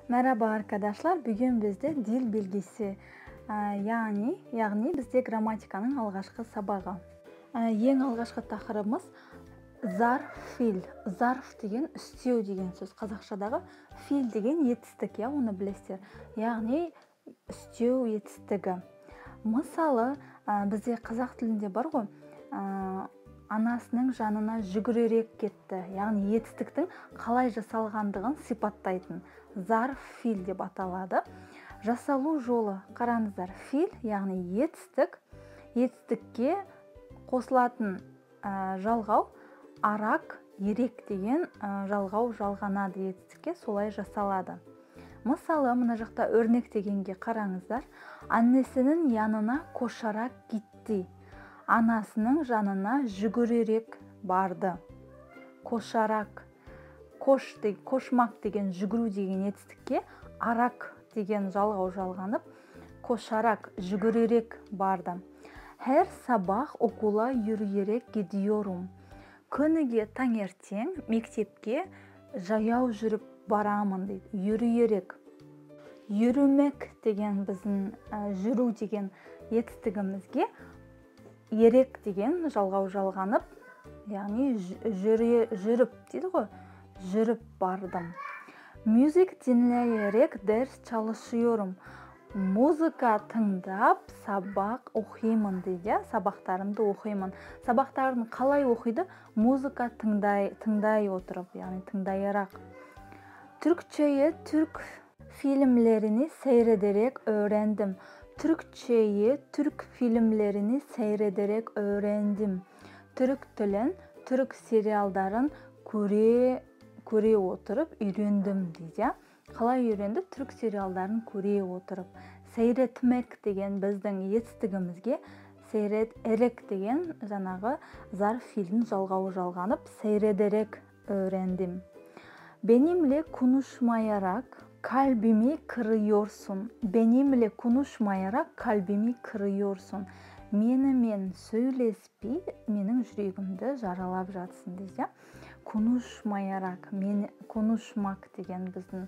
Merhaba arkadaşlar. Bugün bizde dil bilgisi, yani bizde grammatikanın alғашқы сабағы. Ең алғашқы тақырыбымыз зарф фил. Зарф деген үстеу деген сөз. Қазақшадағы фил деген етістік, оны білесіздер. Яғни үстеу етістігі. Мысалы, бізде қазақ тілінде бар ғой, анасының жанына жүгіререк кетті. Яғни етістіктің қалай жасалғандығын сипаттайтын зарф фил деп аталады. Жасалу жолы, қараңыздар, фил, яғни етістік, етістікке қосылатын жалғау арак, ерек деген жалғау жалғанады етістікке, солай жасалады. Мысалы, мына жақта өрнек дегенге қараңыздар. Аннесінің янына кошарак кетті. Анасының жанына жүгіререк барды. Кошарак, кошмак деген жүгіру деген етістікке арак деген жалғау жалғанып, кошарак жүгіререк барды. Her sabah okula yürüyerek gidiyorum. Күніге таңертең мектепке жаяу жүріп барамын дейді. Yürüyerek. Yürümek деген біздің жүру деген етістігімізге ерек деген жалғау жалғанып, яғни жүріп дейді ғой, жүріп бардым. Müzik dinleyerek ders çalışıyorum. Музыка тыңдап сабақ оқимын дейді. Сабақтарымды оқимын. Сабақтарын қалай оқиды? Музыка тыңдай отырып, яғни тыңдайарақ. Türkçe'ye Türk filmlerini seyrederek öğrendim. Türkçe'ye Türk filmlerini seyrederek öğrendim. Türk тілін, Türk serialдарын көре отырып үйрендім дейді. Қалай үйренді? Түрік сериалдарын көре отырып. Сейретмек деген біздің етістігімізге сейрет ерек деген жаңағы зарф филдің жалғауы жалғанып, сейредерек öğrendim. Benimle konuşmayarak kalbimi kırıyorsun. Benimle konuşmayarak kalbimi kırıyorsun. Менімен сөйлеспей, менің жүрегімді жаралап жатсың дейді. Konuşmayarak, konuşmak деген біздің,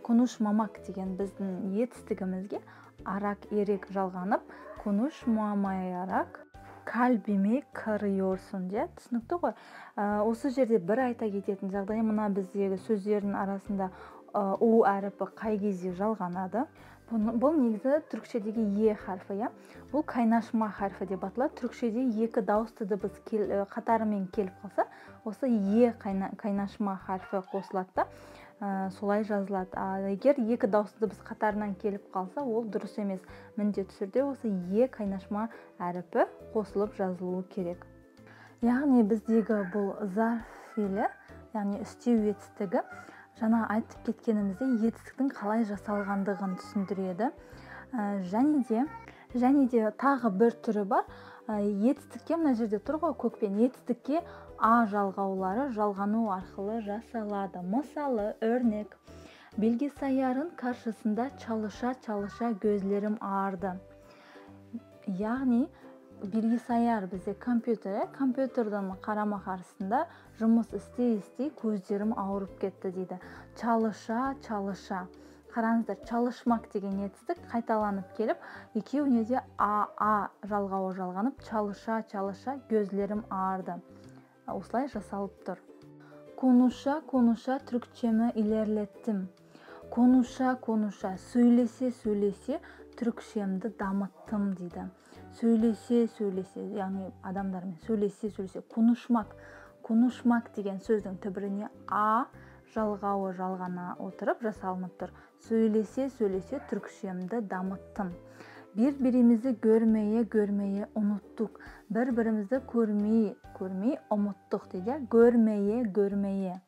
konuşmamak деген біздің етістігімізге арак ерек жалғанып, konuşmamayarak kalbimi kırıyorsun деп. Түсінікті ғой? Осы жерде бір айта кететін жағдай, мына біздегі сөздердің арасында у әріпі қай кезде жалғанады? Бұл негізі түркшедегі е харфі, бұл кайнашма харфі деп аталады. Түркшеде екі дауысты дыбыс қатарымен келіп қалса, осы е кайнашма харфі қосылады, солай жазылады. Егер екі дауысты дыбыс қатарынан келіп қалса, ол дұрыс емес. Міндетті түрде осы е кайнашма әріпі қосылып жазылуы керек. Яғни біздегі бұл зарф филі, яғни үстеу етістігі, жаңа айтып кеткенімізде етістіктің қалай жасалғандығын түсіндіреді. Және де тағы бір түрі бар. Етістікке, мына жерде тұр ғой көкпен, етістікке а жалғаулары жалғану арқылы жасалады. Мысалы, өрнек. Bilgisayarın karşısında çalışa gözlerim ağrıdı. Яғни bilgisayar бізде компьютердің қарама қарсысында жұмыс істей көздерім ауырып кетті дейді. Çalışa. Қараңыздар, çalışmak деген етістік қайталанып келіп, екеуіне де а жалғауы жалғанып, çalışa gözlerim ağrıdı. Осылай жасалып тұр. Konuşa Türkçemi ilerlettim. Konuşa сөйлесе түрікшемді дамыттым дейді. Сөйлесе, яғни адамдармен сөйлесе. Konuşmak деген сөздің түбіріне а жалғауы жалғана отырып жасалынып тұр. Сөйлесе түрікшемді дамыттым. Bir-birimizi görmeye unuttuk. Bir-birimizi көрмей ұмыттық дейді. Görmeye.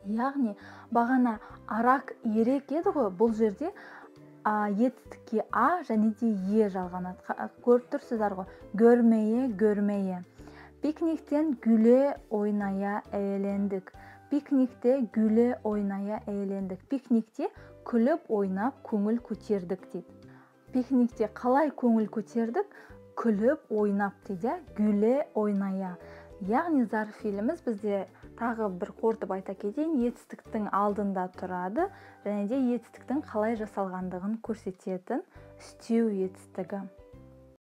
Яғни бағана арак ерек еді ғой, бұл жерде етістікке а және де е жалғанады. Көріп тұрсыздар ғой. Görmeye. Piknikten güle oynaya eğlendik. Piknikte güle oynaya eğlendik. Piknikte күліп ойнап көңіл көтердік дейді. Piknikте қалай көңіл көтердік? Күліп ойнап дейді. Güle oynaya. Яғни зарф филіміз бізде Тағы бір қорытып айта кетейін, етістіктің алдында тұрады және де етістіктің қалай жасалғандығын көрсететін үстеу етістігі.